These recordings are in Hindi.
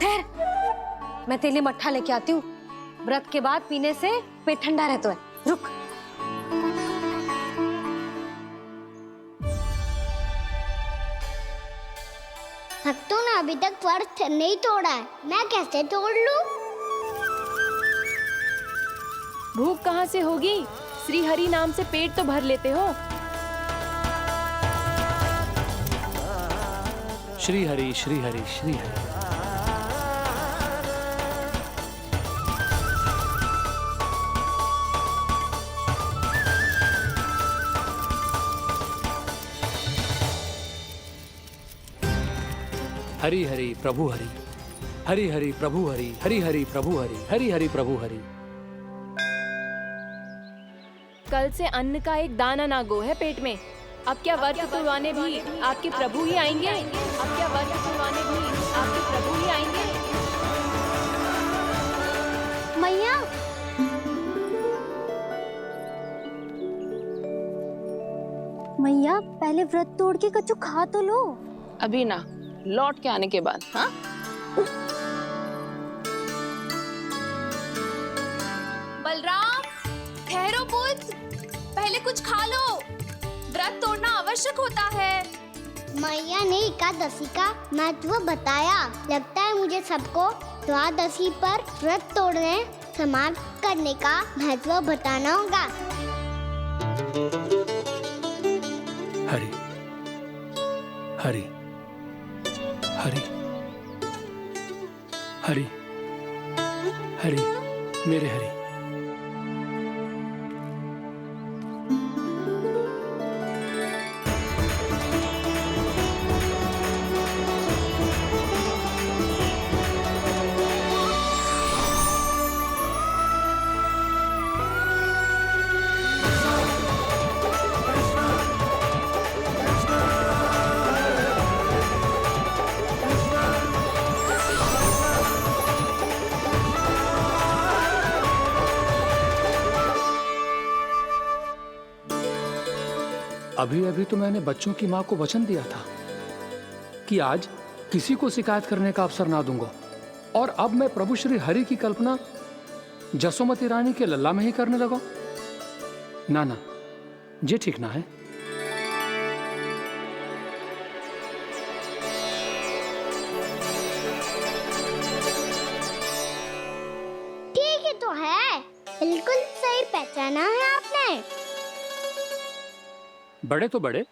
ठहर, मैं तेरे लिए मट्ठा लेके आती हूँ। व्रत के बाद पीने से पेट ठंडा रहता है। रुक। भक्तों ने अभी तक व्रत नहीं तोड़ा है, मैं कैसे तोड़ लूं? भूख कहाँ से होगी? श्री हरि नाम से पेट तो भर लेते हो। श्री हरि श्री हरि श्री हरि। हरि हरि प्रभु हरि, हरि हरि प्रभु हरि, हरि हरि प्रभु हरि, हरि हरि प्रभु हरि। कल से अन्न का एक दाना ना गो है पेट में। अब क्या व्रत तुड़वाने भी आपके प्रभु ही आएंगे? अब क्या व्रत तुड़वाने भी आपके प्रभु ही आएंगे? मैया, मैया पहले व्रत तोड़ के कच्चू खा तो लो। अभी ना, लौट के आने के बाद। हाँ, बलराम, ठहरो पुत्र, पहले कुछ खा लो। व्रत तोड़ना आवश्यक होता है। मैया ने एकादशी का महत्व बताया। लगता है मुझे सबको द्वादशी पर व्रत तोड़ने समाप्त करने का महत्व बताना होगा। हरि हरि हरि हरि हरि, मेरे हरि। अभी अभी तो मैंने बच्चों की माँ को वचन दिया था कि आज किसी को शिकायत करने का अवसर ना दूंगा, और अब मैं प्रभु श्री हरि की कल्पना जसोमती रानी के लल्ला में ही करने लगा। ना ना, ये ठीक ना है। ठीक है तो है, बिल्कुल सही पहचाना है आपने। बड़े तो बड़े,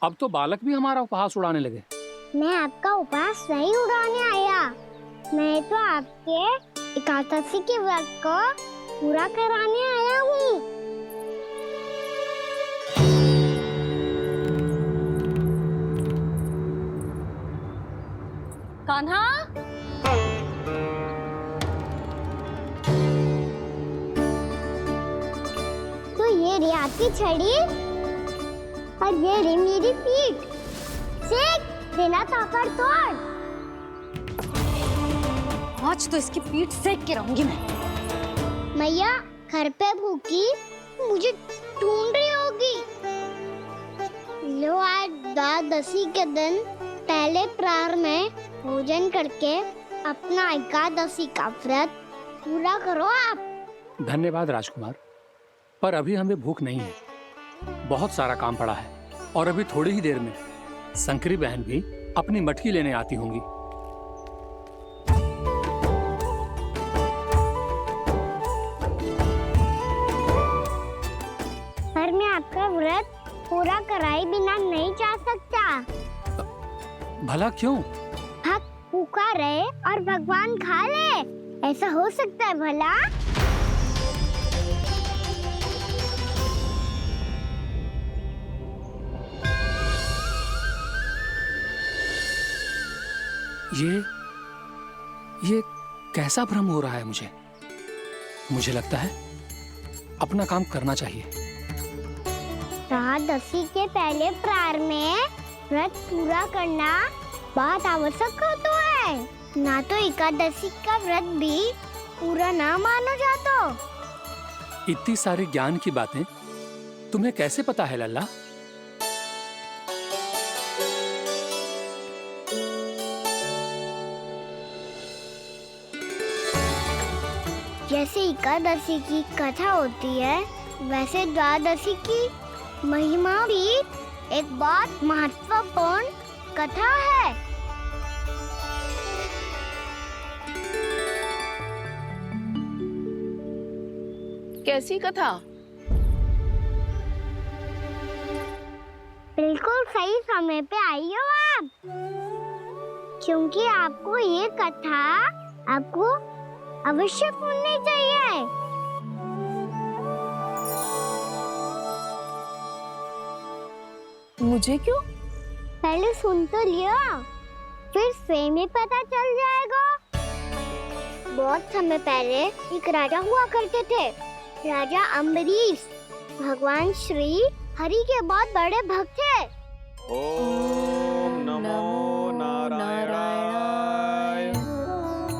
अब तो बालक भी हमारा उपहास उड़ाने लगे। मैं आपका उपहास नहीं उड़ाने आया, मैं तो आपके एकादशी के व्रत को पूरा कराने आया हूँ। कान्हा, तो ये रे आपकी छड़ी और ये रे मेरी पीठ। सेक देना तापड़ तोड़। आज तो इसकी पीठ सेक के रहूंगी मैं। मैया घर पे भूखी मुझे ढूंढ रही होगी। लो, आज द्वादशी के दिन पहले प्रहर में भोजन करके अपना एकादशी का व्रत पूरा करो आप। धन्यवाद राजकुमार, पर अभी हमें भूख नहीं है। बहुत सारा काम पड़ा है, और अभी थोड़ी ही देर में शंकरी बहन भी अपनी मटकी लेने आती होंगी। पर मैं आपका व्रत पूरा कराए बिना नहीं जा सकता। भला क्यों? भक्त भूखा रहे और भगवान खा ले, ऐसा हो सकता है भला? ये कैसा भ्रम हो रहा है मुझे लगता है अपना काम करना चाहिए। द्वादशी के पहले प्रहर में व्रत पूरा करना बहुत आवश्यक होता है, ना तो एकादशी का व्रत भी पूरा ना माना जाता। इतनी सारी ज्ञान की बातें तुम्हें कैसे पता है लल्ला? जैसे एकादशी की कथा होती है, वैसे द्वादशी की महिमा भी एक बहुत महत्वपूर्ण कथा है। कैसी कथा? बिल्कुल सही समय पे आई हो आप, क्योंकि आपको ये कथा आपको अवश्य सुननी चाहिए। मुझे क्यों? पहले सुन तो लिया, फिर स्वयं ही पता चल जाएगा। बहुत समय पहले एक राजा हुआ करते थे, राजा अम्बरीश। भगवान श्री हरि के बहुत बड़े भक्त थे। ओम नमो नारायणाय।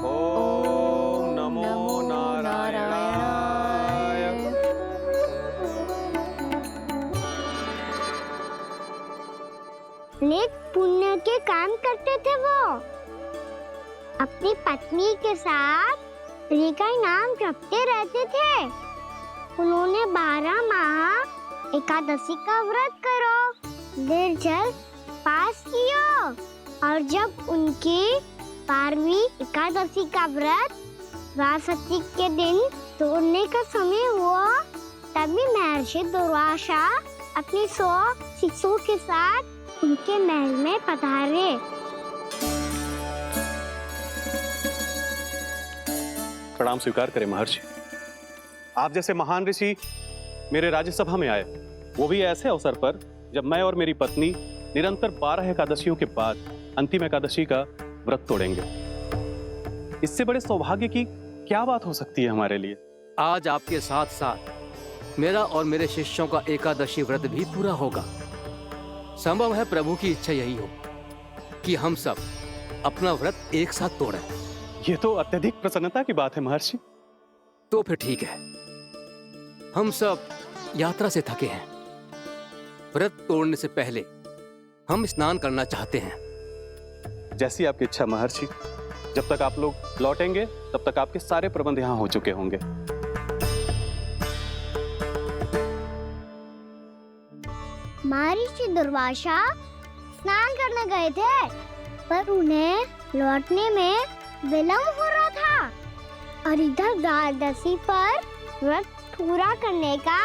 ओम नमो नारायणाय। नेक पुण्य के काम करते थे वो। अपनी पत्नी के साथ हरि का नाम जपते रहते थे। उन्होंने 12 माह एकादशी का व्रत करो, निर्जल पास किया, और जब उनकी 12वीं एकादशी का व्रत द्वादशी के दिन तोड़ने का समय हुआ, तभी महर्षि दुर्वासा अपनी 100 शिष्यों के साथ उनके महल में पधारे। प्रणाम स्वीकार करें महर्षि। आप जैसे महान ऋषि मेरे राज्यसभा में आए, वो भी ऐसे अवसर पर जब मैं और मेरी पत्नी निरंतर 12 एकादशियों के बाद अंतिम एकादशी का व्रत तोड़ेंगे। इससे बड़े सौभाग्य की क्या बात हो सकती है हमारे लिए। आज आपके साथ साथ मेरा और मेरे शिष्यों का एकादशी व्रत भी पूरा होगा। संभव है प्रभु की इच्छा यही हो कि हम सब अपना व्रत एक साथ तोड़ें। ये तो अत्यधिक प्रसन्नता की बात है महर्षि। तो फिर ठीक है, हम सब यात्रा से थके हैं। व्रत तोड़ने से पहले हम स्नान करना चाहते हैं। जैसी आपकी इच्छा महर्षि। जब तक आप लोग लौटेंगे तब तक आपके सारे प्रबंध यहाँ हो चुके होंगे। महर्षि दुर्वासा स्नान करने गए थे, पर उन्हें लौटने में विलंब हो रहा था, और इधर द्वादशी पर व्रत पूरा करने का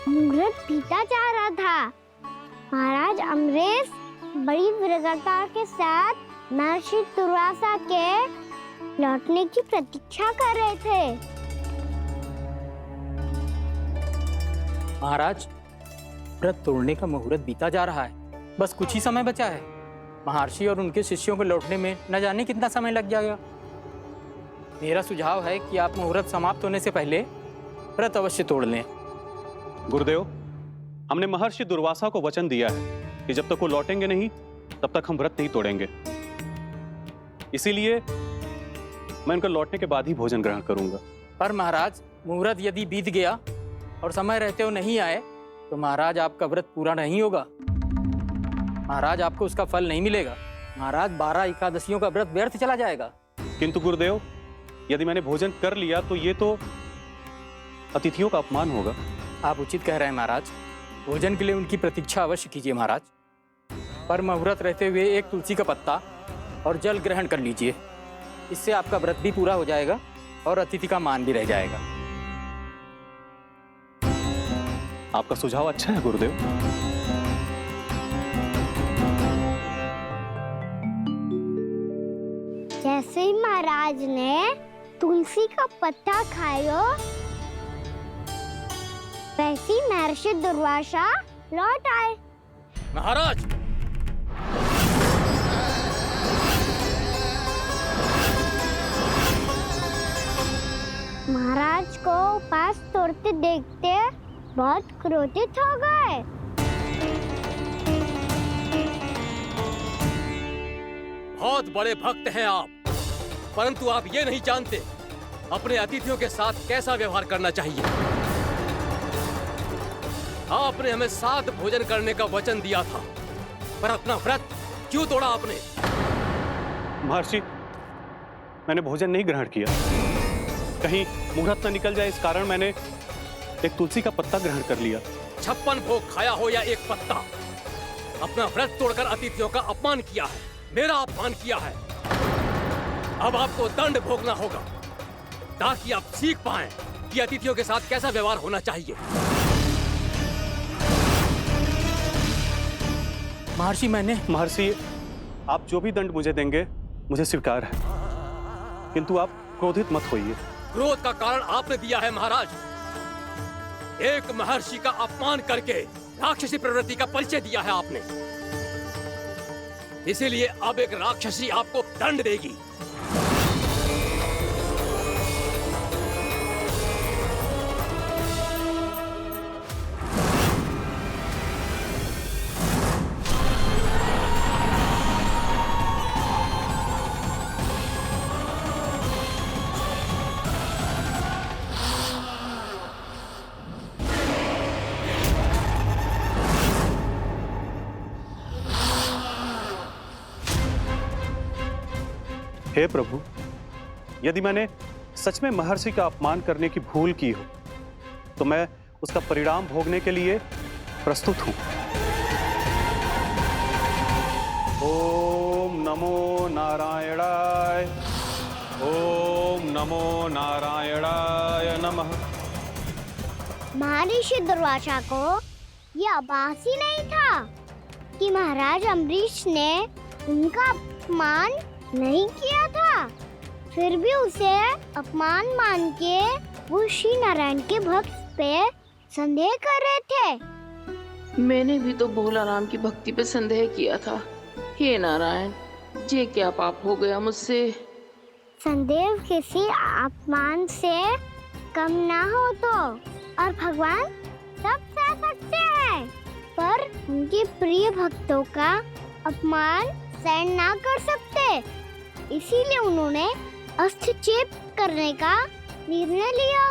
मुहूर्त बीता जा रहा था। महाराज अम्बरीश बड़ी विरक्ति के साथ महर्षि दुर्वासा के लौटने की प्रतीक्षा कर रहे थे। महाराज, व्रत तोड़ने का मुहूर्त बीता जा रहा है। बस कुछ ही समय बचा है। महर्षि और उनके शिष्यों को लौटने में न जाने कितना समय लग जाएगा। मेरा सुझाव है कि आप मुहूर्त समाप्त होने से पहले व्रत अवश्य तोड़ लें। गुरुदेव, हमने महर्षि दुर्वासा को वचन दिया है कि जब तक वो लौटेंगे नहीं तब तक हम व्रत नहीं तोड़ेंगे। इसीलिए मैं उनके लौटने के बाद ही भोजन ग्रहण करूंगा। पर महाराज, मुहूर्त यदि बीत गया और समय रहते हुए नहीं आए तो महाराज आपका व्रत पूरा नहीं होगा। महाराज, आपको उसका फल नहीं मिलेगा। महाराज, 12 एकादशियों का व्रत व्यर्थ चला जाएगा। किंतु गुरुदेव, यदि मैंने भोजन कर लिया तो ये तो अतिथियों का अपमान होगा। आप उचित कह रहे हैं महाराज। भोजन के लिए उनकी प्रतीक्षा अवश्य कीजिए महाराज। पर मुहूर्त रहते हुए एक तुलसी का पत्ता और जल ग्रहण कर लीजिए। इससे आपका व्रत भी पूरा हो जाएगा और अतिथि का मान भी रह जाएगा। आपका सुझाव अच्छा है गुरुदेव। जैसे ही महाराज ने तुलसी का पत्ता खाया, वैसे ही महर्षि दुर्वासा लौट आए। महाराज, महाराज को उपास तोड़ते देखते बहुत क्रोधित हो गए। बहुत बड़े भक्त हैं आप, परंतु आप ये नहीं जानते अपने अतिथियों के साथ कैसा व्यवहार करना चाहिए। आपने हमें साथ भोजन करने का वचन दिया था, पर अपना व्रत क्यों तोड़ा आपने? महर्षि, मैंने भोजन नहीं ग्रहण किया। कहीं मुहूर्त न निकल जाए, इस कारण मैंने एक तुलसी का पत्ता ग्रहण कर लिया। 56 भोग खाया हो या एक पत्ता, अपना व्रत तोड़कर अतिथियों का अपमान किया है, मेरा अपमान किया है। अब आपको दंड भोगना होगा ताकि आप सीख पाएं कि अतिथियों के साथ कैसा व्यवहार होना चाहिए। महर्षि महर्षि, आप जो भी दंड मुझे देंगे मुझे स्वीकार है, किंतु आप क्रोधित मत होइए। क्रोध का कारण आपने दिया है महाराज। एक महर्षि का अपमान करके राक्षसी प्रवृत्ति का परिचय दिया है आपने, इसीलिए अब एक राक्षसी आपको दंड देगी। हे प्रभु, यदि मैंने सच में महर्षि का अपमान करने की भूल की हो तो मैं उसका परिणाम भोगने के लिए प्रस्तुत हूं। ओम नमो नारायणाय, ओम नमो नारायणाय नमः। महर्षि दुर्वासा को ये आभास ही नहीं था कि महाराज अम्बरीश ने उनका अपमान नहीं किया था, फिर भी उसे अपमान मान के वो श्री नारायण के भक्त पे संदेह कर रहे थे। मैंने भी तो भोला राम की भक्ति पे संदेह किया था। हे नारायण, ये क्या पाप हो गया मुझसे? संदेह किसी अपमान से कम ना हो तो, और भगवान सब सह सकते हैं, पर उनके प्रिय भक्तों का अपमान सहन ना कर सकते, इसीलिए उन्होंने हस्तक्षेप करने का निर्णय लिया।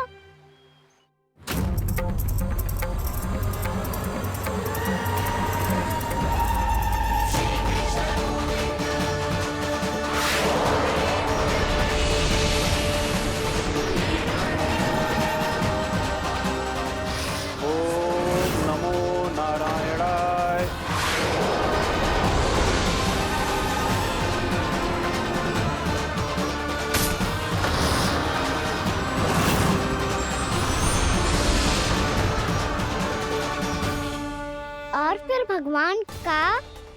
ओम नमो नारायणाय। और फिर भगवान का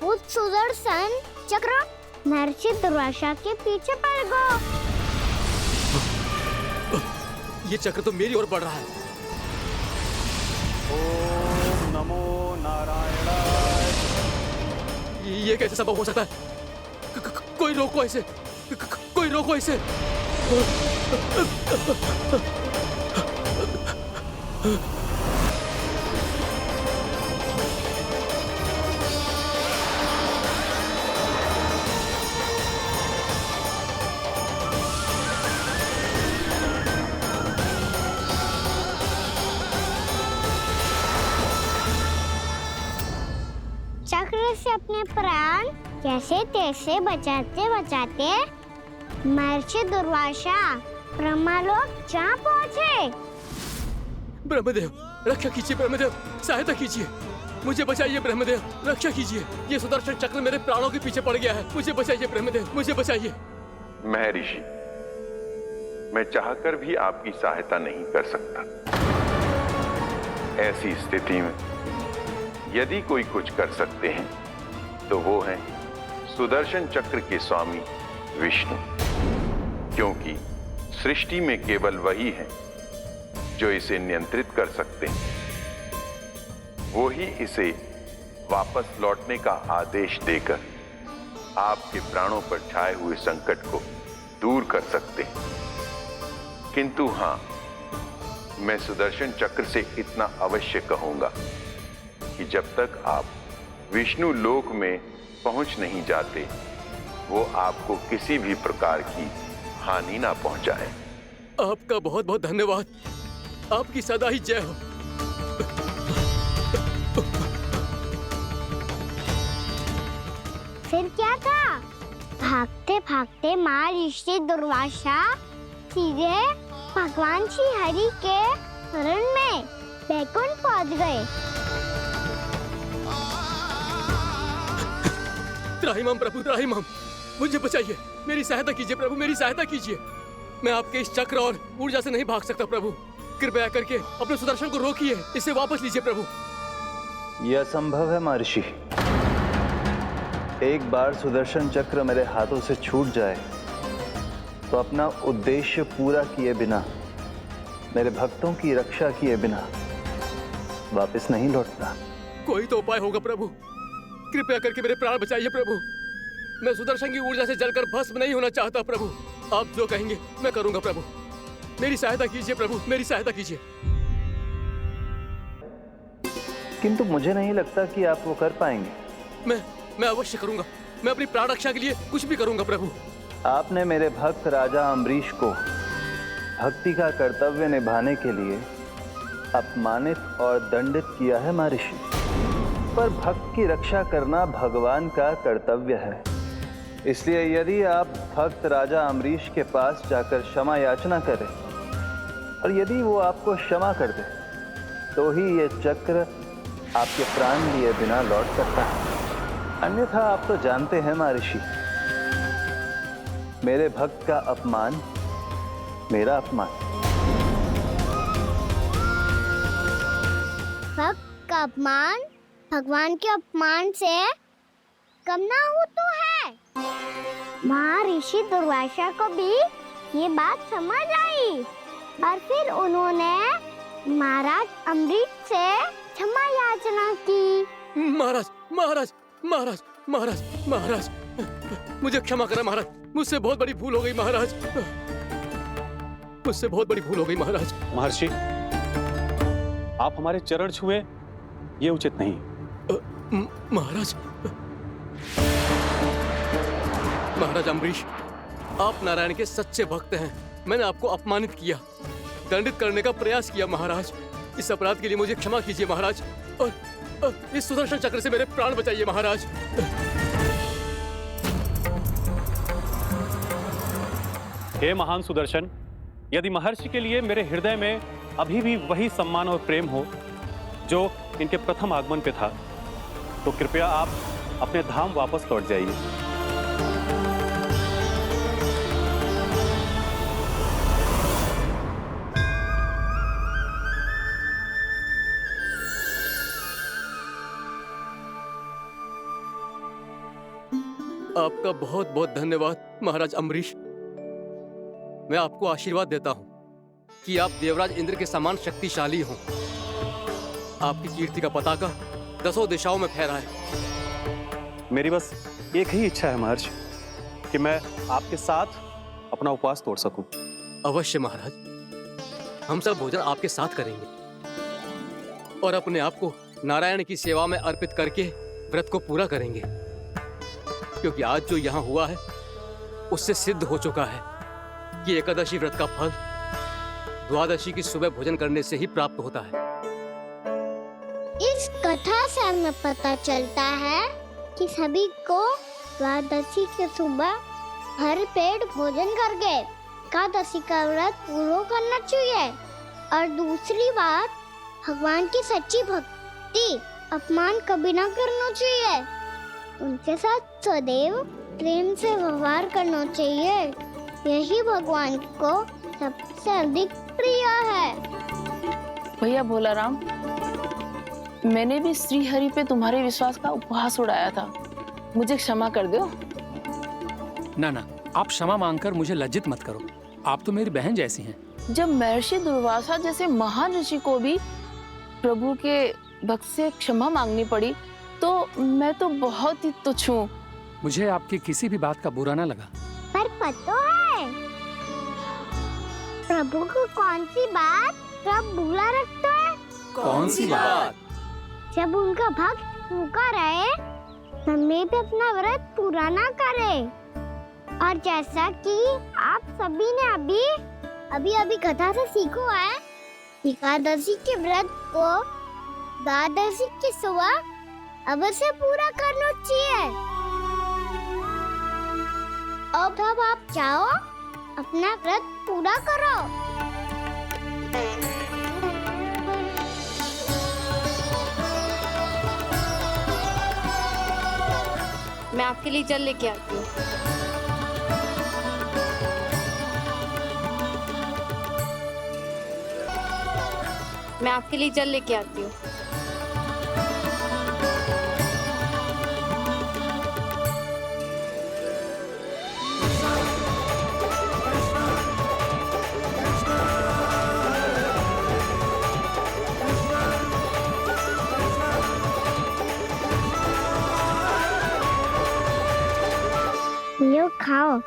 वो सुदर्शन चक्र महर्षि दुर्वासा के पीछे पड़ गया। ये चक्र तो मेरी ओर बढ़ रहा है। ओम नमो नारायणाय। ये कैसे संभव हो सकता है? कोई रोको इसे, कोई रोको इसे। चक्र से अपने प्राण कैसे तैसे बचाते बचाते महर्षि दुर्वासा ब्रह्मलोक जा पहुँचे। ब्रह्मदेव, रक्षा कीजिए ब्रह्मदेव, सहायता कीजिए, मुझे बचाइए ब्रह्मदेव, रक्षा कीजिए। ये सुदर्शन चक्र मेरे प्राणों के पीछे पड़ गया है, मुझे बचाइए ब्रह्मदेव, मुझे बचाइए। महर्षि, मैं चाहकर भी आपकी सहायता नहीं कर सकता। ऐसी स्थिति में यदि कोई कुछ कर सकते हैं तो वो है सुदर्शन चक्र के स्वामी विष्णु, क्योंकि सृष्टि में केवल वही है जो इसे नियंत्रित कर सकते हैं। वो ही इसे वापस लौटने का आदेश देकर आपके प्राणों पर छाए हुए संकट को दूर कर सकते हैं। किंतु हां, मैं सुदर्शन चक्र से इतना अवश्य कहूंगा कि जब तक आप विष्णु लोक में पहुंच नहीं जाते, वो आपको किसी भी प्रकार की हानि ना पहुंचाए। आपका बहुत बहुत धन्यवाद, आपकी सदा ही जय हो। फिर क्या था? भागते भागते महर्षि दुर्वासा सीधे भगवान श्री हरि के शरण में बैकुंठ पहुंच गए। त्राहिमाम प्रभु, त्राहिमाम, मुझे बचाइए, मेरी सहायता कीजिए प्रभु, मेरी सहायता कीजिए। मैं आपके इस चक्र और ऊर्जा से नहीं भाग सकता प्रभु। कृपया करके अपने सुदर्शन को रोकिए, इसे वापस लीजिए प्रभु। यह असंभव है महर्षि। एक बार सुदर्शन चक्र मेरे हाथों से छूट जाए तो अपना उद्देश्य पूरा किए बिना, मेरे भक्तों की रक्षा किए बिना वापस नहीं लौटता। कोई तो उपाय होगा प्रभु, कृपया करके मेरे प्राण बचाइए प्रभु। मैं सुदर्शन की ऊर्जा से जलकर भस्म नहीं होना चाहता प्रभु। आप जो कहेंगे मैं करूंगा प्रभु। मेरी सहायता कीजिए प्रभु, मेरी सहायता कीजिए। किंतु मुझे नहीं लगता कि आप वो कर पाएंगे। मैं अवश्य करूंगा। मैं अपनी प्राण रक्षा के लिए कुछ भी करूंगा प्रभु। आपने मेरे भक्त राजा अम्बरीश को भक्ति का कर्तव्य निभाने के लिए अपमानित और दंडित किया है महर्षि, पर भक्त की रक्षा करना भगवान का कर्तव्य है। इसलिए यदि आप भक्त राजा अम्बरीश के पास जाकर क्षमा याचना करें और यदि वो आपको क्षमा कर दे तो ही ये चक्र आपके प्राण लिए बिना लौट सकता है। अन्यथा आप तो जानते हैं महर्षि, मेरे भक्त का अपमान मेरा अपमान। भक्त का अपमान भगवान के अपमान से कम ना हो तो है। महर्षि दुर्वासा को भी ये बात समझ आई और फिर उन्होंने महाराज अम्बरीश से क्षमा याचना की। महाराज महाराज महाराज महाराज महाराज, मुझे क्षमा करें महाराज, मुझसे बहुत बड़ी भूल हो गई महाराज, मुझसे बहुत बड़ी भूल हो गई महाराज। महर्षि, आप हमारे चरण छुए ये उचित नहीं। महाराज महाराज अम्बरीश, आप नारायण के सच्चे भक्त हैं। मैंने आपको अपमानित किया, दंडित करने का प्रयास किया महाराज। इस अपराध के लिए मुझे क्षमा कीजिए महाराज, और इस सुदर्शन चक्र से मेरे प्राण बचाइए महाराज। हे महान सुदर्शन, यदि महर्षि के लिए मेरे हृदय में अभी भी वही सम्मान और प्रेम हो जो इनके प्रथम आगमन पे था, तो कृपया आप अपने धाम वापस लौट जाइए। आपका बहुत बहुत धन्यवाद महाराज अम्बरीश। मैं आपको आशीर्वाद देता हूँ कि आप देवराज इंद्र के समान शक्तिशाली हों। आपकी कीर्ति का पताका 10 दिशाओं में फहराए। मेरी बस एक ही इच्छा है महर्षि, कि मैं आपके साथ अपना उपवास तोड़ सकूं। अवश्य महाराज, हम सब भोजन आपके साथ करेंगे और अपने आप को नारायण की सेवा में अर्पित करके व्रत को पूरा करेंगे, क्योंकि आज जो यहाँ हुआ है उससे सिद्ध हो चुका है कि एकादशी व्रत का फल द्वादशी की सुबह भोजन करने से ही प्राप्त होता है। इस कथा से हमें पता चलता है कि सभी को द्वादशी के सुबह भर पेट भोजन करके एकादशी का व्रत पूरा करना चाहिए। और दूसरी बात, भगवान की सच्ची भक्ति अपमान कभी ना करना चाहिए। उनके साथ सदैव प्रेम से व्यवहार करना चाहिए। यही भगवान को सबसे अधिक प्रिय है। भैया भोलाराम, मैंने भी श्री हरि पे तुम्हारे विश्वास का उपहास उड़ाया था, मुझे क्षमा कर दो। ना ना, आप क्षमा मांगकर मुझे लज्जित मत करो, आप तो मेरी बहन जैसी हैं। जब महर्षि दुर्वासा जैसे महान ऋषि को भी प्रभु के भक्त से क्षमा मांगनी पड़ी, तो मैं तो बहुत ही तुच्छ हूँ। मुझे आपकी किसी भी बात का बुरा ना लगा। पर पता है प्रभु को कौन सी बात कब बुरा रखता है? कौन सी बात? जब उनका भक्त भूखा रहे, हमें भी अपना व्रत पूरा ना करे। और जैसा कि आप सभी ने अभी कथा से सीखो है, एकादशी के व्रत को द्वादशी की सुबह अवश्य पूरा करना चाहिए। अब आप जाओ, अपना व्रत पूरा करो। मैं आपके लिए जल लेके आती हूँ। मैं आपके लिए जल लेके आती हूँ। लो खाओ।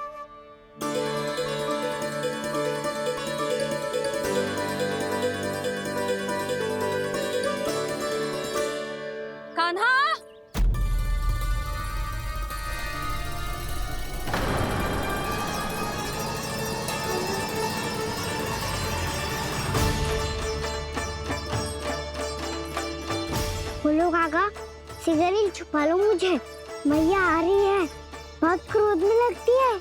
कान्हा, बोलो काका, सिगरेट छुपा लो मुझे, मैया आ रही है, बहुत क्रोध में लगती है।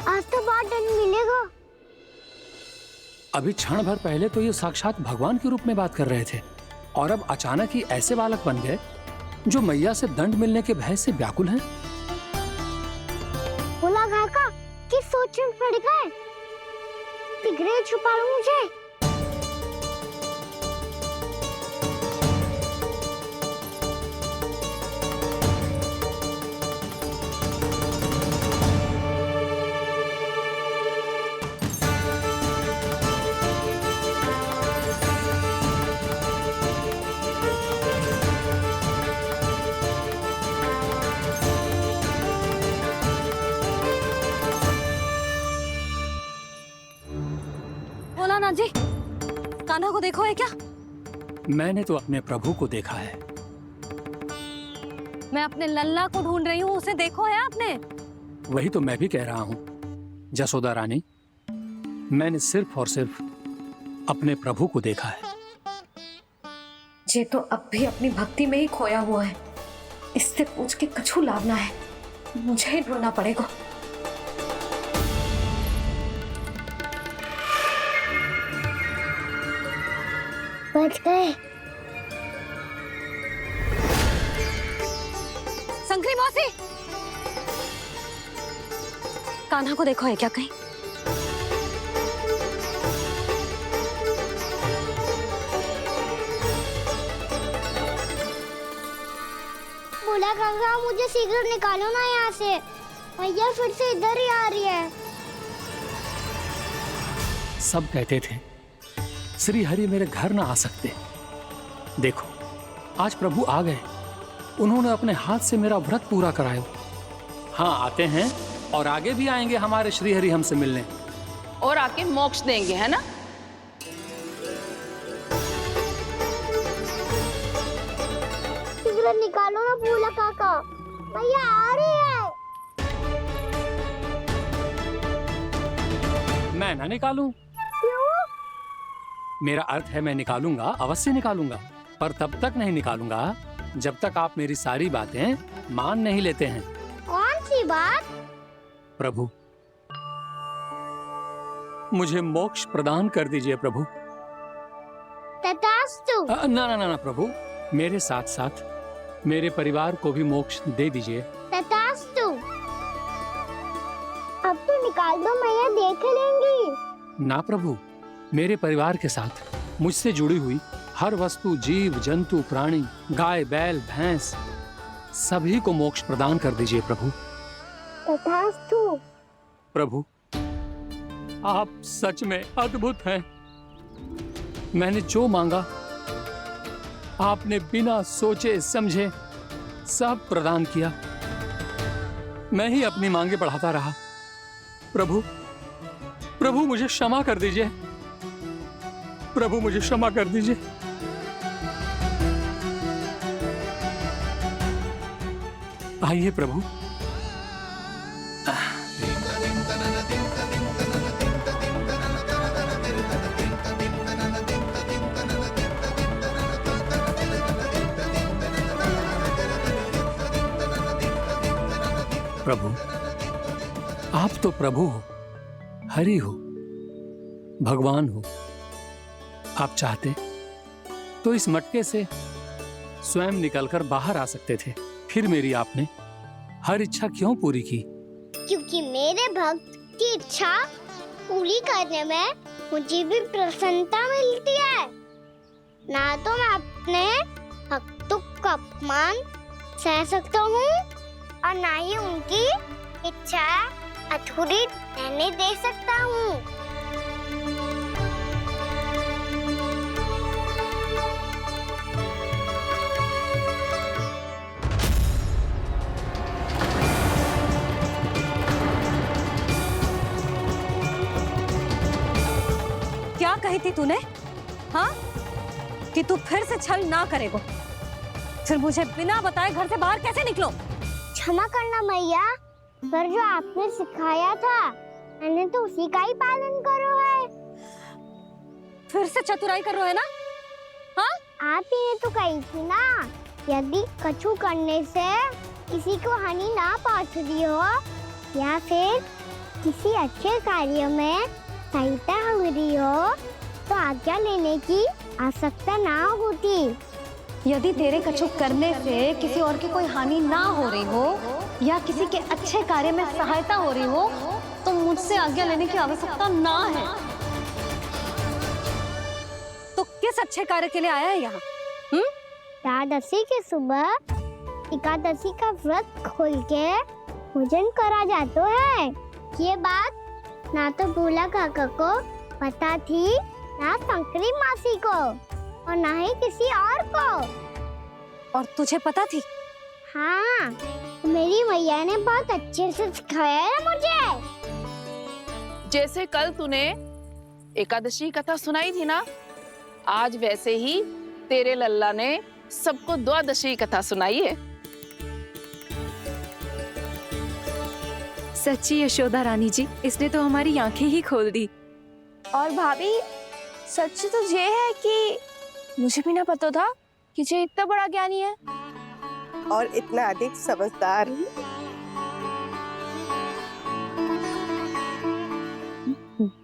आज तो बहुत दंड मिलेगा। अभी क्षण भर पहले तो ये साक्षात भगवान के रूप में बात कर रहे थे और अब अचानक ही ऐसे बालक बन गए जो मैया से दंड मिलने के भय से व्याकुल हैं। बोला काका, किस सोच में पड़ गए? सिगरेट छुपा लो मुझे। बोला ना जी, कान्हा को देखो है क्या? मैंने तो अपने प्रभु को देखा है। मैं अपने लल्ला को ढूंढ रही हूँ, उसे देखो है आपने? वही तो मैं भी कह रहा हूँ जसोदा रानी, मैंने सिर्फ और सिर्फ अपने प्रभु को देखा है। ये तो अब भी अपनी भक्ति में ही खोया हुआ है, इससे पूछ के कछु लाभ ना है, मुझे ही ढूंढना पड़ेगा। बच गए। संकरी मौसी, कान्हा को देखो है क्या कहीं? बोला काका, मुझे सिगरेट निकालो ना यहाँ से, भैया फिर से इधर ही आ रही है। सब कहते थे श्री हरि मेरे घर ना आ सकते। देखो आज प्रभु आ गए, उन्होंने अपने हाथ से मेरा व्रत पूरा कराया। हाँ, आते हैं और आगे भी आएंगे हमारे श्री हरि हमसे मिलने और आके मोक्ष देंगे, है ना? सिगरेट निकालो ना बोला काका, भैया आ रही है। मैं ना निकालूं? मेरा अर्थ है मैं निकालूंगा, अवश्य निकालूंगा, पर तब तक नहीं निकालूंगा जब तक आप मेरी सारी बातें मान नहीं लेते हैं। कौन सी बात? प्रभु, मुझे मोक्ष प्रदान कर दीजिए प्रभु। तथास्तु। ना ना ना ना प्रभु, मेरे साथ साथ मेरे परिवार को भी मोक्ष दे दीजिए। तथास्तु। अब तो निकाल दो, मैया देख लेंगी। ना प्रभु, मेरे परिवार के साथ मुझसे जुड़ी हुई हर वस्तु, जीव जंतु, प्राणी, गाय बैल भैंस, सभी को मोक्ष प्रदान कर दीजिए प्रभु। तथास्तु। प्रभु, आप सच में अद्भुत हैं। मैंने जो मांगा आपने बिना सोचे समझे सब प्रदान किया। मैं ही अपनी मांगे बढ़ाता रहा। प्रभु, प्रभु मुझे क्षमा कर दीजिए। प्रभु मुझे क्षमा कर दीजिए। आइए प्रभु। प्रभु, आप तो प्रभु हो, हरि हो, भगवान हो। आप चाहते तो इस मटके से स्वयं निकलकर बाहर आ सकते थे, फिर मेरी आपने हर इच्छा क्यों पूरी की? क्योंकि मेरे भक्त की इच्छा पूरी करने में मुझे भी प्रसन्नता मिलती है। ना तो मैं अपने भक्तों का अपमान सह सकता हूँ और ना ही उनकी इच्छा अधूरी रहने दे सकता हूँ। क्या कही थी तूने? हाँ, कि तू फिर से छल ना करेगा। फिर मुझे बिना बताए घर से बाहर कैसे निकलो? क्षमा करना मैया, पर जो आपने सिखाया था मैंने तो उसी का ही पालन करो है। फिर से चतुराई कर रहे हो ना? हाँ? आप ही ने तो कही थी ना, यदि कछु करने से किसी को हानि ना पहुंच रही हो या फिर किसी अच्छे कार्य में सहायता हो रही हो तो आज्ञा लेने की आवश्यकता ना होती। यदि तेरे कछु करने से किसी और की कोई हानि ना हो रही हो या किसी के अच्छे कार्य में सहायता हो रही हो तो मुझसे आज्ञा लेने की आवश्यकता ना है। तो किस अच्छे कार्य के लिए आया है यहाँ? द्वादशी के सुबह एकादशी का व्रत खोल के भोजन करा जाता है। ये बात ना तो भोला काका को पता थी, ना शंकरी मासी को और ना ही किसी और को। और तुझे पता थी? हाँ, मेरी मैया ने बहुत अच्छे से सिखाया है मुझे। जैसे कल तूने एकादशी कथा सुनाई थी ना, आज वैसे ही तेरे लल्ला ने सबको द्वादशी कथा सुनाई है। सच्ची यशोदा रानी जी, इसने तो हमारी आंखें ही खोल दी। और भाभी, सच तो ये है कि मुझे भी ना पता था कि ये इतना बड़ा ज्ञानी है और इतना अधिक समझदार।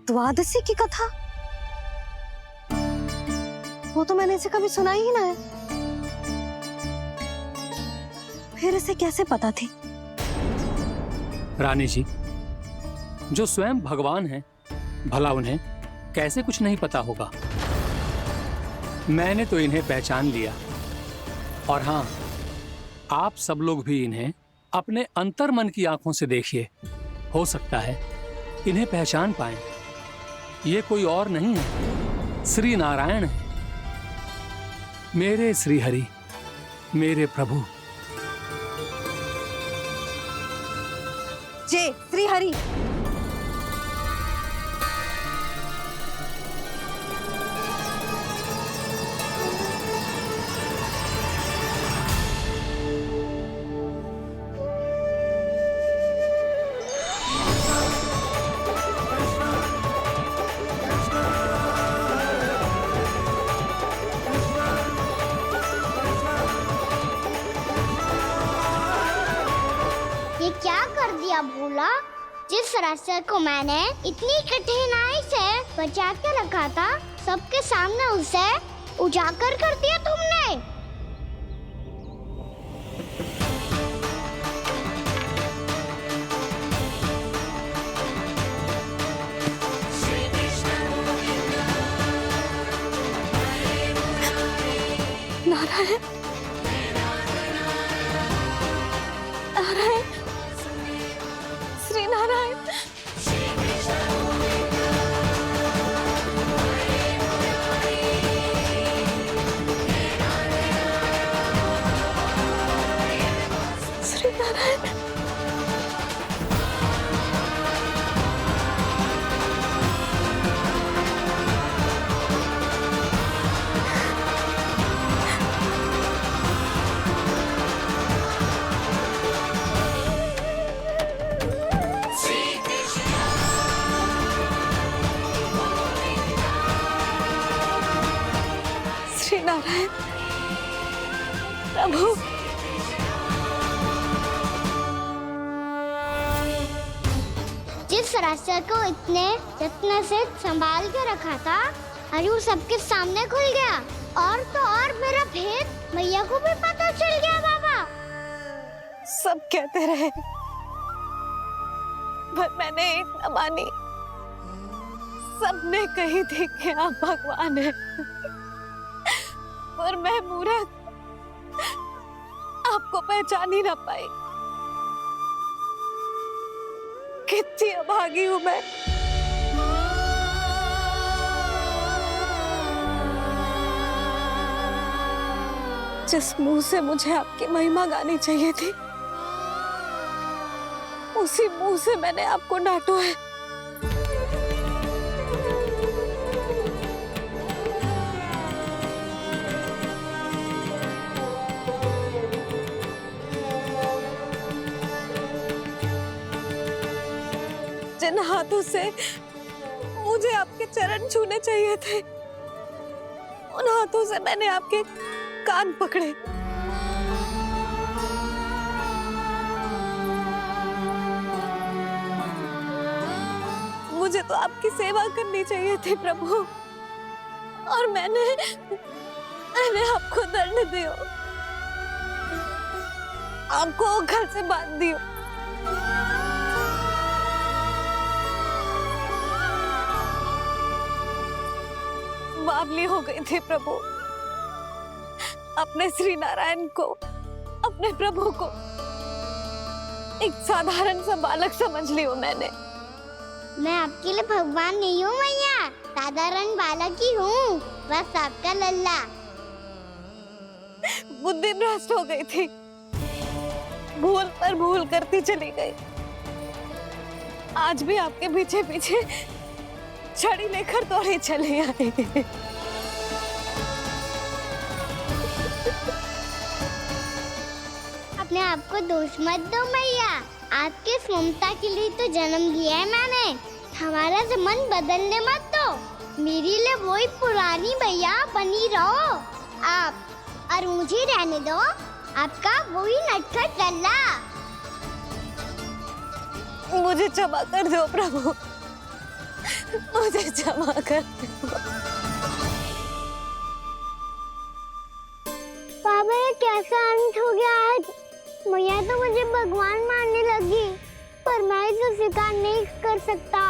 द्वादशी की कथा? वो तो मैंने इसे कभी सुना ही ना है। फिर इसे कैसे पता थी? रानी जी, जो स्वयं भगवान हैं, भला उन्हें कैसे कुछ नहीं पता होगा? मैंने तो इन्हें पहचान लिया। और हाँ, आप सब लोग भी इन्हें अपने अंतर्मन की आंखों से देखिए, हो सकता है इन्हें पहचान पाएं। ये कोई और नहीं है, श्री नारायण है, मेरे श्री हरि, मेरे प्रभु। जय श्री हरि। ये क्या कर दिया भोला? जिस रास्ते को मैंने इतनी कठिनाई से बचा के रखा था, सबके सामने उसे उजागर कर दिया तुमने। नारायण, नारायण, श्री नारायण। श्री नारायण। श्री नारायण प्रभु। जिस रास्ते को इतने यत्न से संभाल के रखा था, अरे वो सबके सामने खुल गया। और तो और मेरा भेद मैया को भी पता चल गया बाबा। सब कहते रहे पर मैंने एक न मानी। सबने कही थी कि आप भगवान हैं पर मैं मूर्ख आपको पहचान ही ना पाई। कितनी अभागी हूं मैं। जिस मुंह से मुझे आपकी महिमा गानी चाहिए थी उसी मुंह से मैंने आपको डांटा है। जिन हाथों से मुझे आपके चरण छूने चाहिए थे उन हाथों से मैंने आपके कान पकड़े। मुझे तो आपकी सेवा करनी चाहिए थी प्रभु और मैंने आपको दंड दियो, आपको घर से बांध दियो। बावली हो गई थी प्रभु। अपने श्री नारायण को, अपने प्रभु को एक साधारण सा बालक समझ लियो मैंने। मैं आपके लिए भगवान नहीं हूँ मैया, साधारण बालक ही हूँ, बस आपका लल्ला। बुद्धि भ्रष्ट हो गई थी, भूल पर भूल करती चली गई। आज भी आपके पीछे पीछे छड़ी लेकर दौड़े चले आए। अपने आप को दोष मत दो मैया, आपके इस ममता के लिए तो जन्म लिया है मैंने। हमारा मन बदलने मत दो, मेरे लिए वही पुरानी मैया बनी रहो आप, और मुझे रहने दो आपका वही नटखट लल्ला। मुझे क्षमा कर दो प्रभु, मुझे क्षमा कर दो। बाबा ये कैसा अंत हो गया आज? मैया तो मुझे भगवान मानने लगी, पर मैं इसे स्वीकार नहीं कर सकता।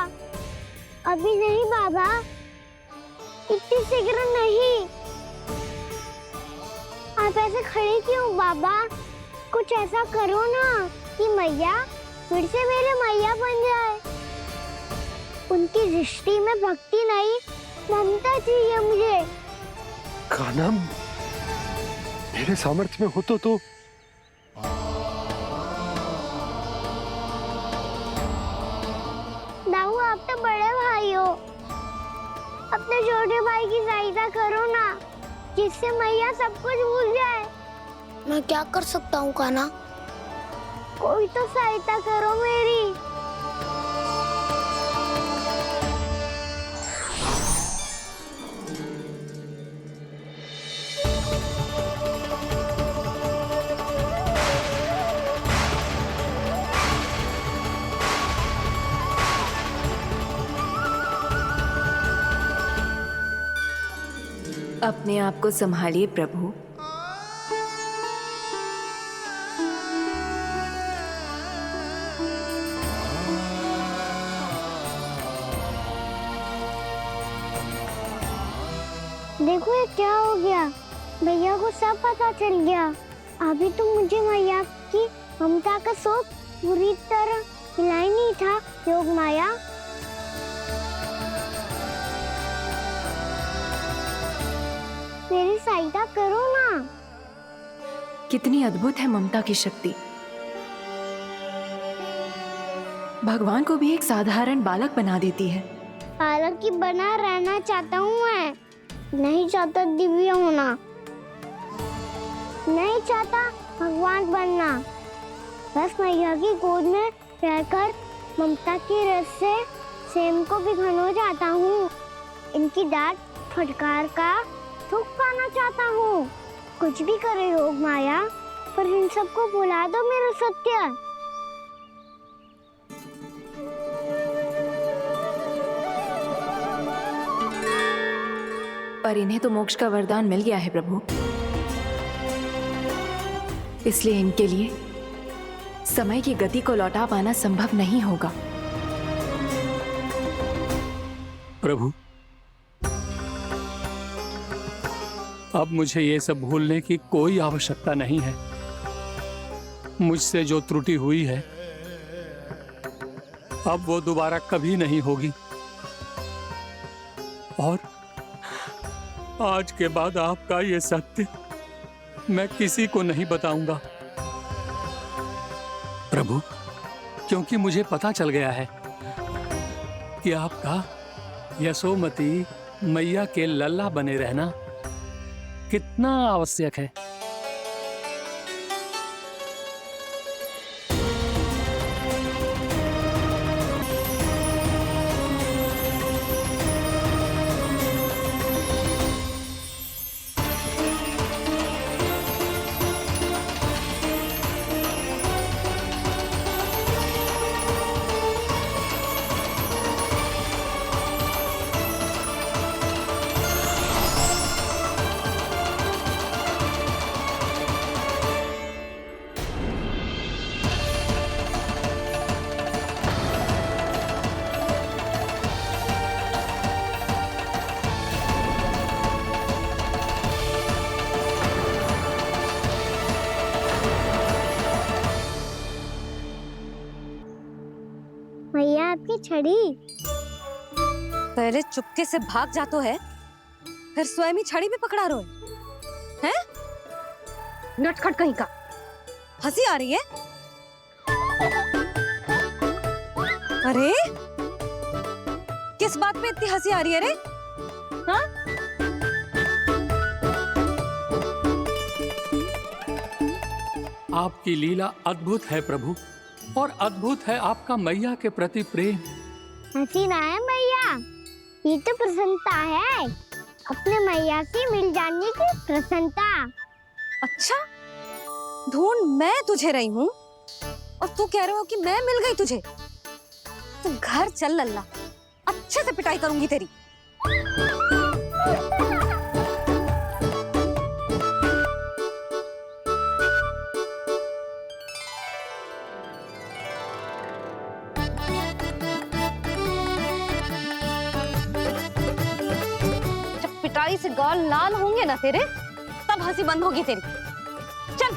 अभी नहीं बाबा, इतनी शीघ्र नहीं। आप ऐसे खड़े क्यों बाबा? कुछ ऐसा करो ना कि मैया फिर से मेरे मैया बन जाए। उनकी दृष्टि में भक्ति नहीं, ममता चाहिए मुझे। कान्हा, मेरे सामर्थ्य में हो तो दाऊ, आप तो बड़े भाई हो, अपने छोटे भाई की सहायता करो ना, जिससे मैया सब कुछ भूल जाए। मैं क्या कर सकता हूँ कान्हा? कोई तो सहायता करो मेरी। अपने आप को संभालिए प्रभु। देखो ये क्या हो गया, भैया को सब पता चल गया। अभी तो मुझे मैया की ममता का शौक पूरी तरह मिला ही नहीं था। योग माया, मेरी सहायता करो ना। कितनी अद्भुत है ममता की शक्ति। भगवान को भी एक साधारण बालक बना देती है। बालक की बना रहना चाहता हूँ मैं, नहीं चाहता दिव्य होना, नहीं चाहता भगवान बनना। बस मैया की गोद में रहकर ममता की रस से सेम को भिगोना चाहता हूँ। इनकी डांट फटकार का सुख पाना चाहता हूँ। कुछ भी करे योग माया, पर इन सबको भुला दो मेरा सत्य। पर इन्हें तो मोक्ष का वरदान मिल गया है प्रभु, इसलिए इनके लिए समय की गति को लौटा पाना संभव नहीं होगा। प्रभु, अब मुझे ये सब भूलने की कोई आवश्यकता नहीं है। मुझसे जो त्रुटि हुई है अब वो दोबारा कभी नहीं होगी, और आज के बाद आपका ये सत्य मैं किसी को नहीं बताऊंगा प्रभु, क्योंकि मुझे पता चल गया है कि आपका यशोमती मैया के लल्ला बने रहना कितना आवश्यक है। मैया आपकी छड़ी। पहले चुपके से भाग जातो है, फिर स्वयं ही छड़ी भी पकड़ा रो है? नटखट कहीं का। हंसी आ रही है? अरे किस बात पे इतनी हंसी आ रही है रे? हाँ? आपकी लीला अद्भुत है प्रभु, और अद्भुत है आपका मैया के प्रति प्रेम। हंसी ना है मैया, ये तो प्रसन्नता है, अपने मैया से मिल जाने की प्रसन्नता। अच्छा, ढूंढ मैं तुझे रही हूँ और तू कह रहे हो कि मैं मिल गई तुझे। तू घर चल लल्ला, अच्छे से पिटाई करूंगी तेरी। पिटाई से गाल लाल होंगे ना तेरे, तब हंसी बंद होगी तेरी। चल।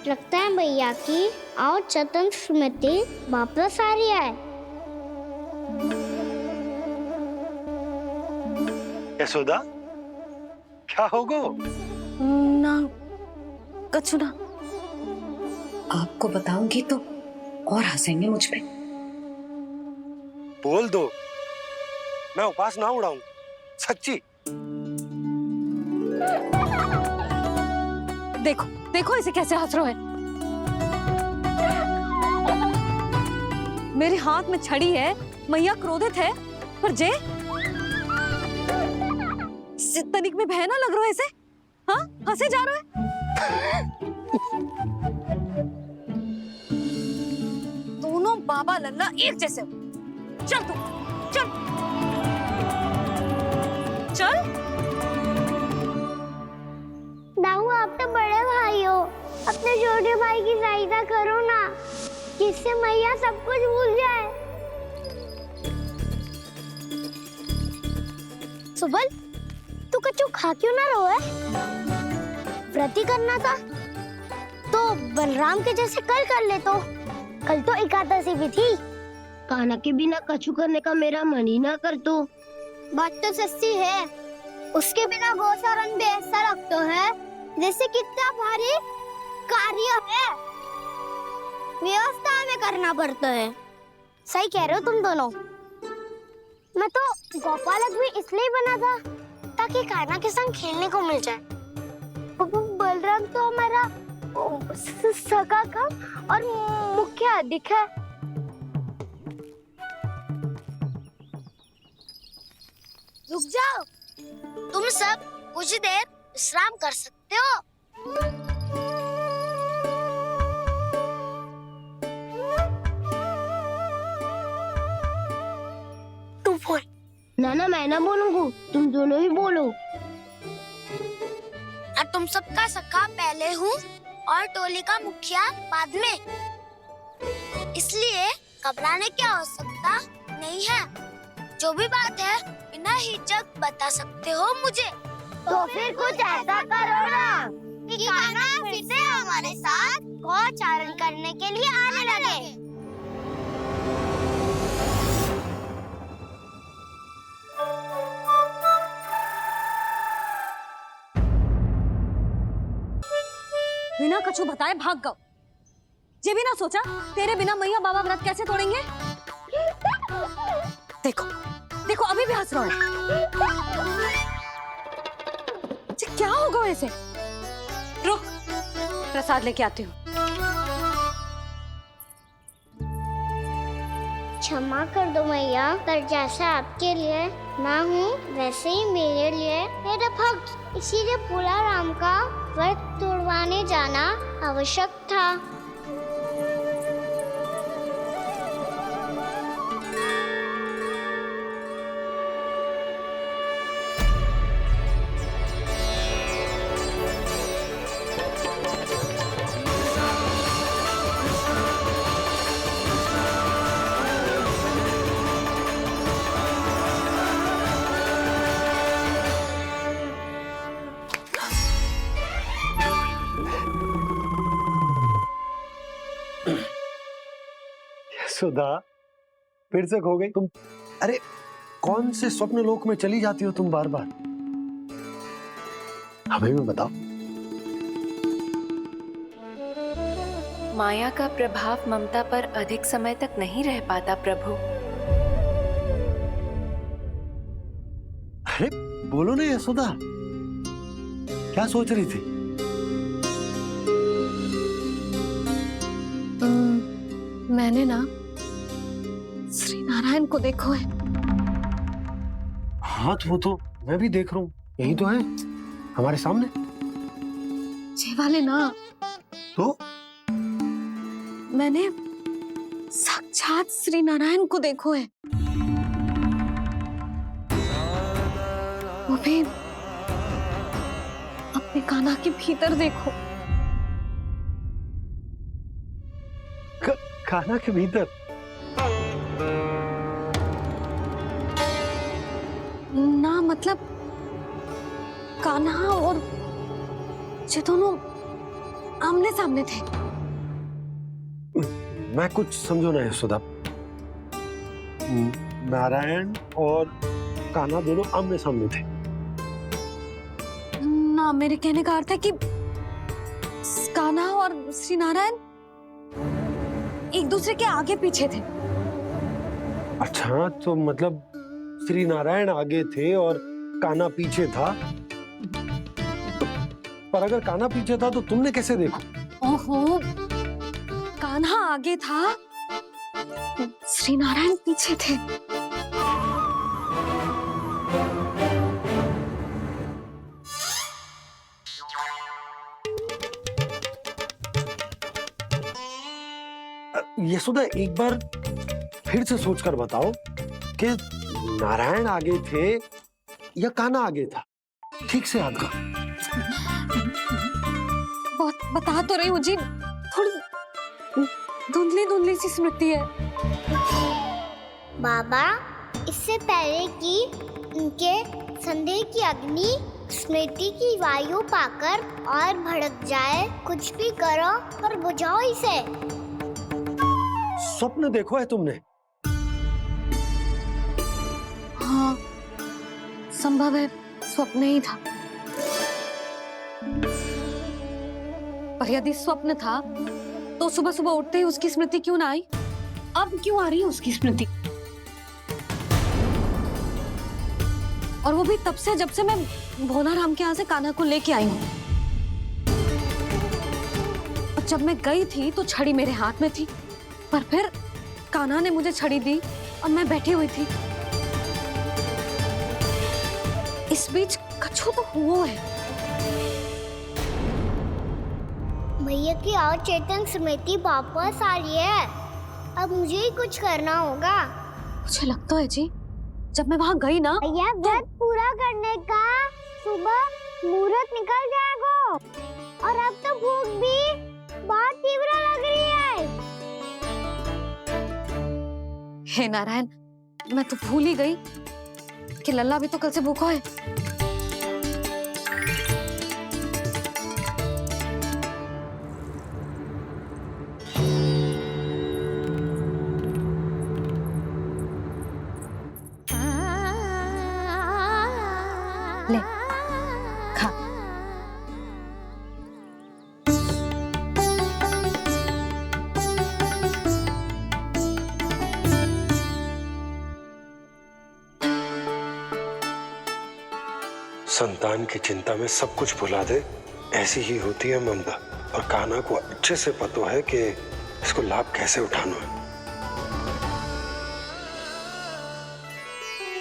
लगता है भैया की और चतन स्मृति वापस आ रही है। यशोदा, क्या होगो? ना कछु ना। आपको बताऊंगी तो और हंसेंगे मुझ पे। बोल दो, मैं उपास ना उड़ाऊं, सच्ची। देखो देखो इसे कैसे हंस रहा है। मेरे हाथ में छड़ी है, मैया क्रोधित है, पर जे तनिक में बहना लग रहा है इसे। हाँ, हंसे जा रहा है। दोनों बाबा लल्ला एक जैसे हो। चल तू, चल चल। दाऊ, आप तो बड़े भाई हो, अपने छोटे भाई की सहायता करो ना, जिससे मैया सब कुछ भूल जाए। सुबल, तू कछु खा क्यों ना रोए? व्रत ही करना था तो बलराम के जैसे कल कर ले। तो कल तो एकादशी भी थी। खाना के बिना कछु करने का मेरा मन ही ना कर। तो बात तो सच्ची है, उसके बिना गोचारण भी ऐसा लगता है जैसे कितना भारी कार्य है, व्यवस्था में करना पड़ता है। सही कह रहे हो तुम दोनों। मैं तो गोपालक भी इसलिए बना था ताकि कान्हा के संग खेलने को मिल जाए। बलराम तो हमारा सका कम और मुख्य अधिक है। रुक जाओ, तुम सब कुछ देर विश्राम कर सकते हो। तू बोल। ना मैं ना बोलूंगा, तुम दोनों ही बोलो। और तुम सबका सखा पहले हूँ और टोली का मुखिया बाद में, इसलिए घबराने की आवश्यकता नहीं है। जो भी बात है बिना हिचक बता सकते हो मुझे। तो फिर कुछ ऐसा करो ना कि कान्हा फिर से हमारे साथ गौचारण करने के लिए आने लगे। बिना कछु बताए भाग गओ। ये भी ना सोचा तेरे बिना मैया बाबा व्रत कैसे तोड़ेंगे। देखो देखो अभी भी हंस रहा है। क्या होगा वैसे? रुक, प्रसाद लेके आती हूँ। क्षमा कर दो मैया, पर जैसा आपके लिए मैं हूँ वैसे ही मेरे लिए मेरा भक्त, इसीलिए भोला राम का व्रत तोड़वाने जाना आवश्यक था। सुधा, फिर से खो गई तुम। अरे कौन से स्वप्न लोक में चली जाती हो तुम बार बार? हमें भी बताओ। माया का प्रभाव ममता पर अधिक समय तक नहीं रह पाता प्रभु। अरे बोलो ना यशोदा, क्या सोच रही थी? मैंने ना श्री नारायण को देखो है। हाँ तो वो तो मैं भी देख रहा हूँ, यही तो है हमारे सामने। ये वाले ना तो मैंने साक्षात श्री नारायण को देखो है, वो भी अपने कान्हा के भीतर देखो। कान्हा के भीतर? ना मतलब कान्हा और ये दोनों आमने सामने थे। मैं कुछ समझो ना यशोदा। नारायण और कान्हा दोनों आमने सामने थे? ना, मेरे कहने का अर्थ है कि कान्हा और श्री नारायण एक दूसरे के आगे पीछे थे। अच्छा, तो मतलब श्री नारायण आगे थे और कान्हा पीछे था। पर अगर कान्हा पीछे था तो तुमने कैसे देखा? ओहो, कान्हा आगे था, श्री नारायण पीछे थे। यशोदा, एक बार फिर से सोचकर बताओ कि नारायण आगे थे या कान्हा आगे था? ठीक से याद करो। बहुत बता तो रही हूँ जी, थोड़ी धुंधली धुंधली सी स्मृति है। बाबा, इससे पहले कि उनके संदेह की अग्नि स्मृति की वायु पाकर और भड़क जाए, कुछ भी करो और बुझाओ इसे। स्वप्न देखो है तुमने? हाँ, संभव है स्वप्न ही था। पर यदि स्वप्न था तो सुबह सुबह उठते ही उसकी स्मृति क्यों ना आई? अब क्यों आ रही है उसकी स्मृति? और वो भी तब से जब से मैं भोला राम के यहाँ से कान्हा को लेके आई हूँ। जब मैं गई थी तो छड़ी मेरे हाथ में थी, पर फिर कान्हा ने मुझे छड़ी दी और मैं बैठी हुई थी। इस बीच कछु तो हुआ है। भैया की और चेतन स्मृति वापस आ रही है। अब मुझे ही कुछ करना होगा। मुझे लगता है जी, जब मैं वहाँ गई ना, भैया व्रत पूरा करने का सुबह मुहूर्त निकल जाएगा और अब तो भूख भी बहुत तीव्र लग रही है। हे नारायण, मैं तो भूल ही गई कि लल्ला भी तो कल से भूखा है। ले खा। संतान की चिंता में सब कुछ भुला दे, ऐसी ही होती है ममता। और कान्हा को अच्छे से पता है कि इसको लाभ कैसे उठाना है।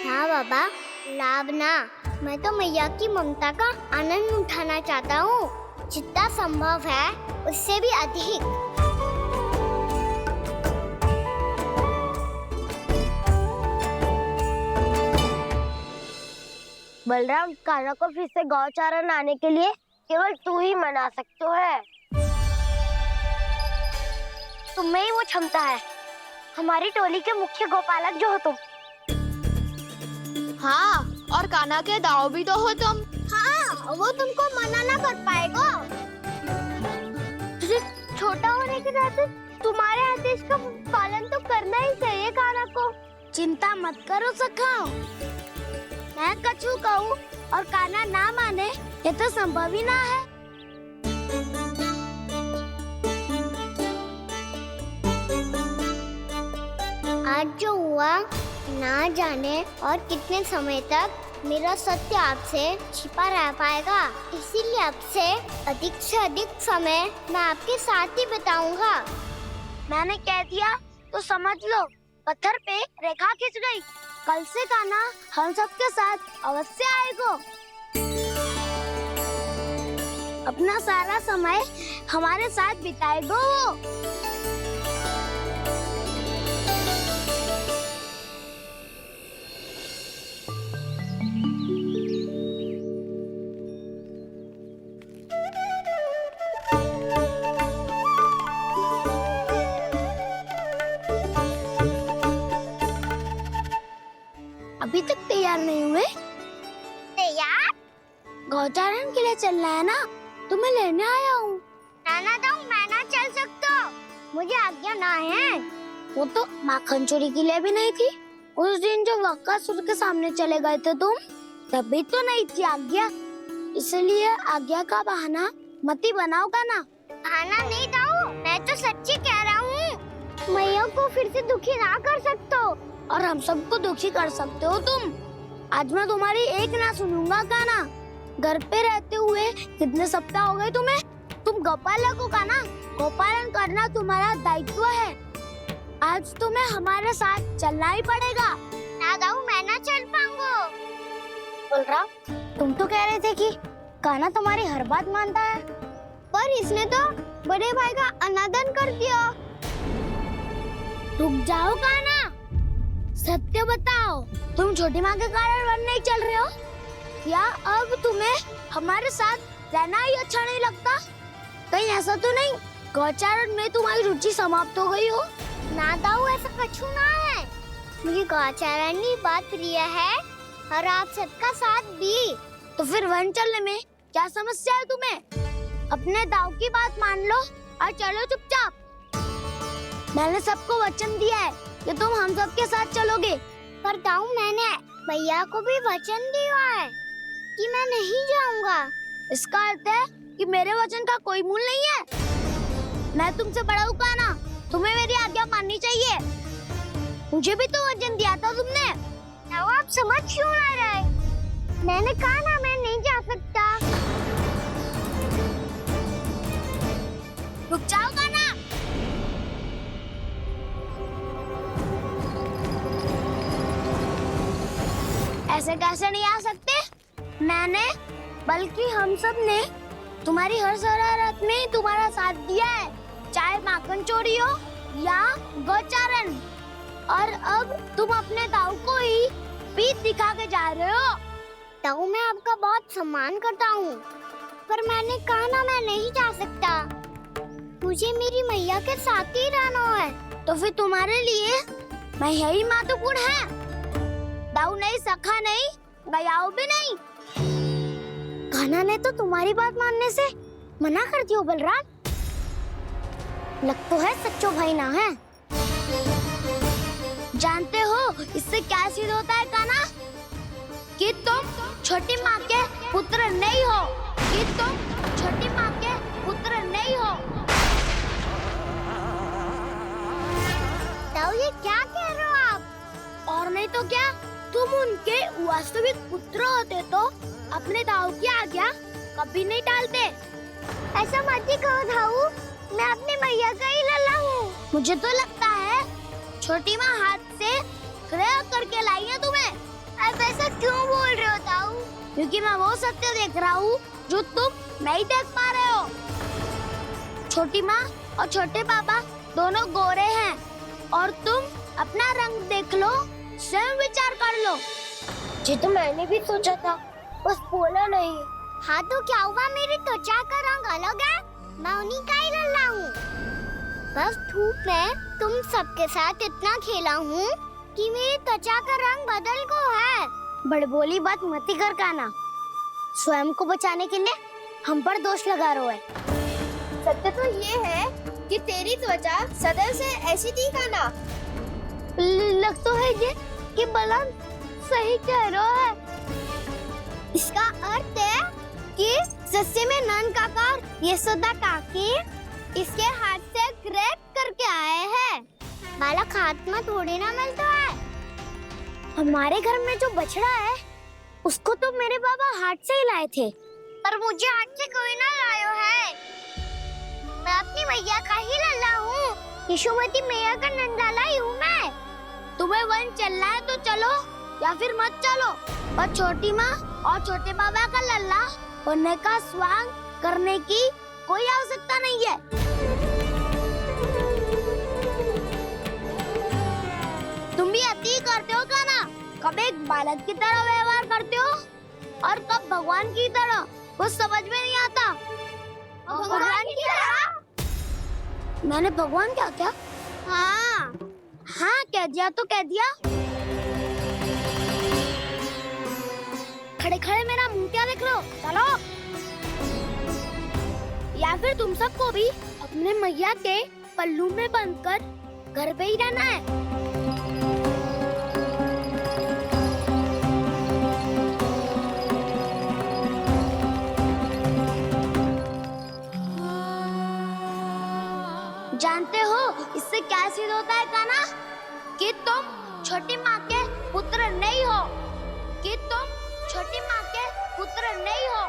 हाँ बाबा, लाभ ना, मैं तो मैया की ममता का आनंद उठाना चाहता हूँ, जितना संभव है उससे भी अधिक। बलराम, कान्हा को फिर से गौचारण आने के लिए केवल तू ही मना सकते है। तुम्हें ही वो क्षमता है, हमारी टोली के मुख्य गोपालक जो हो तुम। हाँ, और कान्हा के दाव भी तो हो तुम। हाँ, वो तुमको मना ना कर पाएगा। छोटा होने के नाते तुम्हारे आदेश का पालन तो करना ही चाहिए कान्हा को। चिंता मत करो सखा, मैं कछु कहूँ और कान्हा ना माने, ये तो संभव ही ना है। आज जो हुआ ना जाने और कितने समय तक मेरा सत्य आपसे छिपा रह पाएगा, इसीलिए आपसे अधिक से अधिक समय मैं आपके साथ ही बिताऊंगा। मैंने कह दिया तो समझ लो, पत्थर पे रेखा खींच गई। कल से कान्हा हम सबके साथ अवश्य आएगा। अपना सारा समय हमारे साथ बिताएगा वो। अभी तक तैयार नहीं हुए? तैयार? गौचारण के लिए चलना है ना, तो मैं लेने आया हूँ। नाना तो मैं ना चल सकता, मुझे आज्ञा ना है। वो तो माखन चोरी के लिए भी नहीं थी। उस दिन जो वक्कासुर के सामने चले गए थे तुम, तभी तो नहीं थी आज्ञा। इसलिए आज्ञा का बहाना मत ही बनाओ ना। बहाना नहीं दाऊ, मैं तो सच्ची कह रहा हूँ। मैया को फिर से दुखी ना कर सकते हो और हम सबको दुखी कर सकते हो तुम। आज मैं तुम्हारी एक ना सुनूंगा कान्हा। घर पे रहते हुए कितने सप्ताह हो गए तुम्हें? तुम गोपालक हो कान्हा, गोपालन करना तुम्हारा दायित्व है। आज तुम्हें हमारे साथ चलना ही पड़ेगा। ना दाऊ, मैं ना चल पाऊंगा। बलराम, तुम तो कह रहे थे कि कान्हा तुम्हारी हर बात मानता है, पर इसने तो बड़े भाई का अनादर कर दिया। रुक जाओ कान्हा, सत्य बताओ, तुम छोटी माँ के कारण वन नहीं चल रहे हो या अब तुम्हें हमारे साथ रहना ही अच्छा नहीं लगता? कहीं ऐसा तो नहीं गौचारण में तुम्हारी रुचि समाप्त हो गई हो? ना दाऊ, ऐसा कछु ना है। मुझे गौचारण ही बात प्रिय है और आप सबका साथ भी। तो फिर वन चलने में क्या समस्या है तुम्हें? अपने दाऊ की बात मान लो और चलो चुपचाप। मैंने सबको वचन दिया है कि तुम हम सबके साथ चलोगे। पर दाऊ, मैंने भैया को भी वचन दिया है कि मैं नहीं जाऊंगा। इसका अर्थ है कि मेरे वचन का कोई मूल नहीं है। मैं तुमसे बड़ा हूँ कान्हा, तुम्हें मेरी आज्ञा माननी चाहिए। मुझे भी तो वचन दिया था तुमने। दाऊ, आप समझ क्यों आ रहे? मैंने कहा ना, मैं नहीं जा सकता। रुक जा ऐसे कैसे नहीं आ सकते? मैंने बल्कि हम सब ने तुम्हारी हर शरारत में तुम्हारा साथ दिया है, चाहे माखन चोरी हो या गोचारण। और अब तुम अपने ताऊ को ही पीठ दिखा के जा रहे हो। ताऊ, मैं आपका बहुत सम्मान करता हूँ, पर मैंने कहा ना मैं नहीं जा सकता। मुझे मेरी मैया के साथ ही रहना है। तो फिर तुम्हारे लिए मैं यही महत्वपूर्ण है। दाऊ नहीं, सखा नहीं, गयाऊ भी नहीं। कान्हा ने तो तुम्हारी बात मानने से मना कर दियो बलराम। लग तो है सच्चो भाई ना है। जानते हो इससे क्या सिद्ध होता है कान्हा? कि तुम छोटी माँ के पुत्र नहीं हो, कि तुम छोटी माँ के पुत्र नहीं हो। ताऊ, ये क्या कह रहे हो आप? और नहीं तो क्या, तुम उनके वास्तविक पुत्र होते तो अपने ताऊ की आज्ञा कभी नहीं टालते। ऐसा मत ही कहो ताऊ, मैं अपनी मैया का ही लल्ला हूँ। मुझे तो लगता है छोटी माँ हाथ से ग्रह करके लाई है तुम्हें। अब ऐसा क्यों बोल रहे हो ताऊ? क्योंकि मैं वो सत्य देख रहा हूँ जो तुम नहीं देख पा रहे हो। छोटी माँ और छोटे पापा दोनों गोरे हैं, और तुम अपना रंग देख लो, स्वयं विचार कर लो। जी तो मैंने भी सोचा था, बस बोला नहीं। हाँ तो क्या हुआ, मेरी त्वचा का रंग अलग है, मैं उन्हीं का ही लल्ला हूँ। बस धूप में तुम सबके साथ इतना खेला हूँ कि मेरी त्वचा का रंग बदल को है। बड़बोली बात मत ही कर कान्हा, स्वयं को बचाने के लिए हम पर दोष लगा रहे है। सत्य तो ये है कि तेरी त्वचा सदैव से ऐसी थी कान्हा। लग तो है ये कि बलराम सही कह रहा है। इसका अर्थ है कि सस्य में नन काका यशोदा काकी इसके हाथ से ग्रेट करके आए हैं। बालक हाथ में थोड़ी ना मिलता है। हमारे घर में जो बछड़ा है उसको तो मेरे बाबा हाथ से ही लाए थे, पर मुझे हाथ से कोई ना लायो है। मैं अपनी मैया का ही लल्ला हूँ, यशोमती मैया का नंदाला ही हूँ मैं। तुम्हें वन चलना है तो चलो, या फिर मत चलो, पर छोटी माँ और छोटे बाबा का लल्ला बनने का स्वांग करने की कोई आवश्यकता नहीं है। तुम भी अति करते हो कान्हा, कब एक बालक की तरह व्यवहार करते हो और कब भगवान की तरह, कुछ समझ में नहीं आता। भगवान की तरह? मैंने भगवान क्या क्या? हाँ कह दिया तो कह दिया। खड़े खड़े मेरा मुंह क्या देख लो, चलो। या फिर तुम सबको भी अपने मैया के पल्लू में बंधकर घर पे ही रहना है। जानते हो इससे क्या सिद्ध होता है कान्हा? कि तुम छोटी माँ के पुत्र नहीं हो, कि तुम छोटी माँ के पुत्र नहीं हो।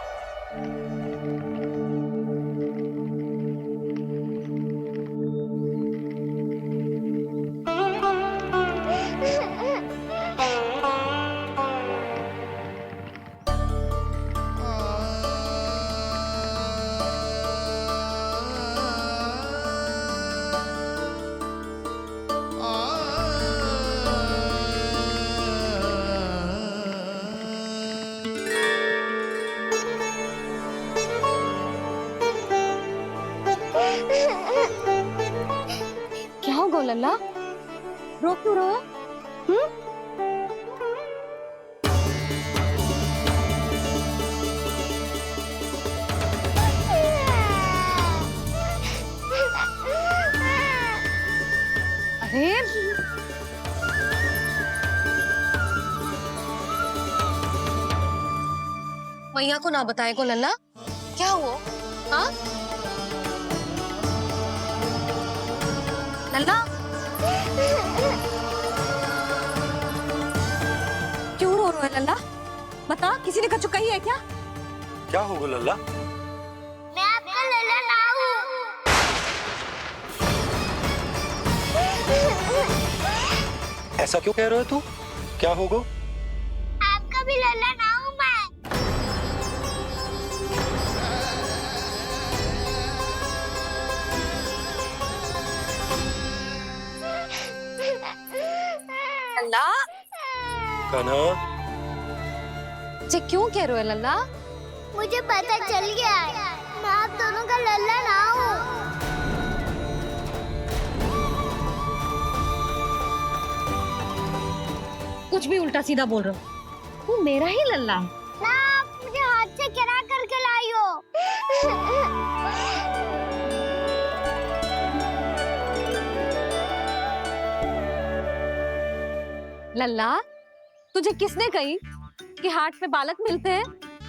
क्या हो गो लल्ला, रो क्यों रहे हो? अरे मैया को ना बताए को लल्ला, क्या हुआ? हाँ लल्ला, क्यों रो रहा है लल्ला? बता, किसी ने कछु कही है क्या? क्या होगा लल्ला? मैं आपका लल्ला ना हूँ। ऐसा क्यों कह रहे हो तू? क्या होगा? आपका भी कान्हा, जी क्यों कह रहे हो लल्ला? मुझे पता चल गया है, मैं आप दोनों का लल्ला ना हूँ। कुछ भी उल्टा सीधा बोल रहे हो, तू मेरा ही लल्ला है। ना, आप मुझे हाथ से गिरा करके लाई हो। लल्ला, तुझे किसने कही कि हाट पे बालक मिलते हैं?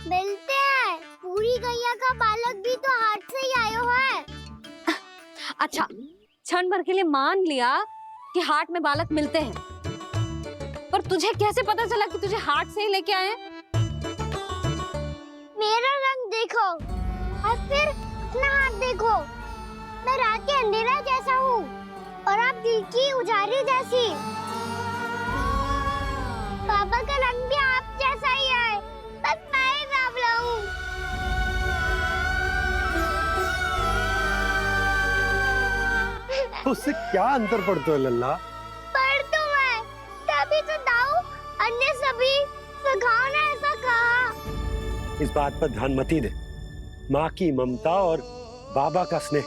मिलते हैं, पूरी गैया का बालक भी तो हाट से ही आयो है। अच्छा, क्षण भर के लिए मान लिया कि हाट में बालक मिलते हैं, पर तुझे कैसे पता चला कि तुझे हाट से ही लेके आए हैं? मेरा रंग देखो और फिर अपना हाथ देखो। मैं रात के अंधेरा जैसा हूँ और आप दिल की उजाली जैसी। बाबा का रंग भी आप जैसा ही है, बस मैं ही बावला हूँ। उससे क्या अंतर पड़ता है लल्ला? पर तो मैं तभी तो दाऊ अन्य सभी सखाओ ने ऐसा कहा। इस बात पर ध्यान मत ही दे। माँ की ममता और बाबा का स्नेह,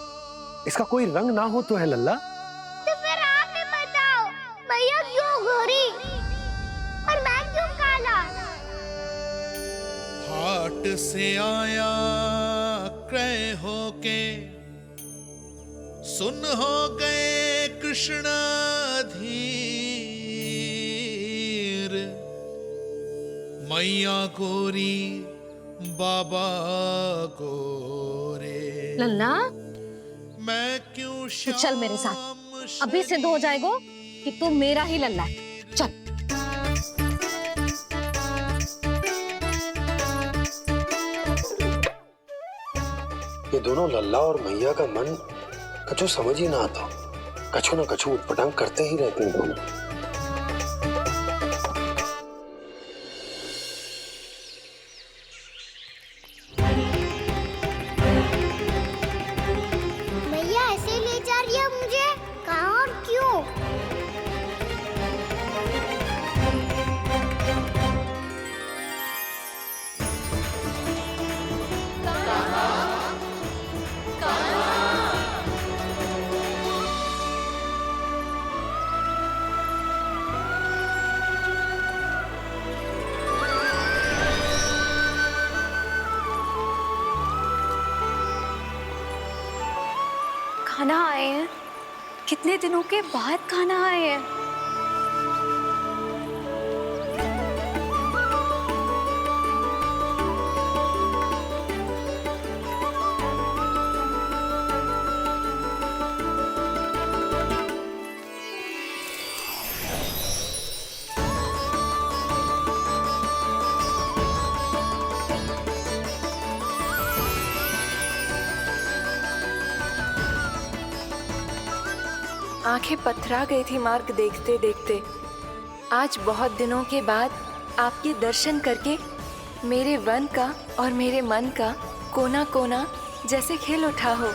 इसका कोई रंग ना हो तो है लल्ला। तो फिर आप ही बताओ, मैया क्यों गोरी और मैं क्यों काला? हाट से आया क्रय होके, सुन हो गए कृष्ण धीर। मैया गोरी बाबा गोरे। लल्ला, मैं क्यों तू चल मेरे साथ, अभी सिद्ध हो जाएगा कि तू मेरा ही लल्ला है। चल। ये दोनों लल्ला और मैया का मन कछु समझ ही ना आता, कछु ना कछु उटपटांग करते ही रहते हैं दोनों। मैया ऐसे ले जा रही है मुझे, कहाँ और क्यों? खाना आए हैं, कितने दिनों के बाद खाना आए हैं। आंखें पथरा गई थी मार्ग देखते देखते। आज बहुत दिनों के बाद आपके दर्शन करके मेरे वन का और मेरे मन का कोना कोना जैसे खिल उठा हो।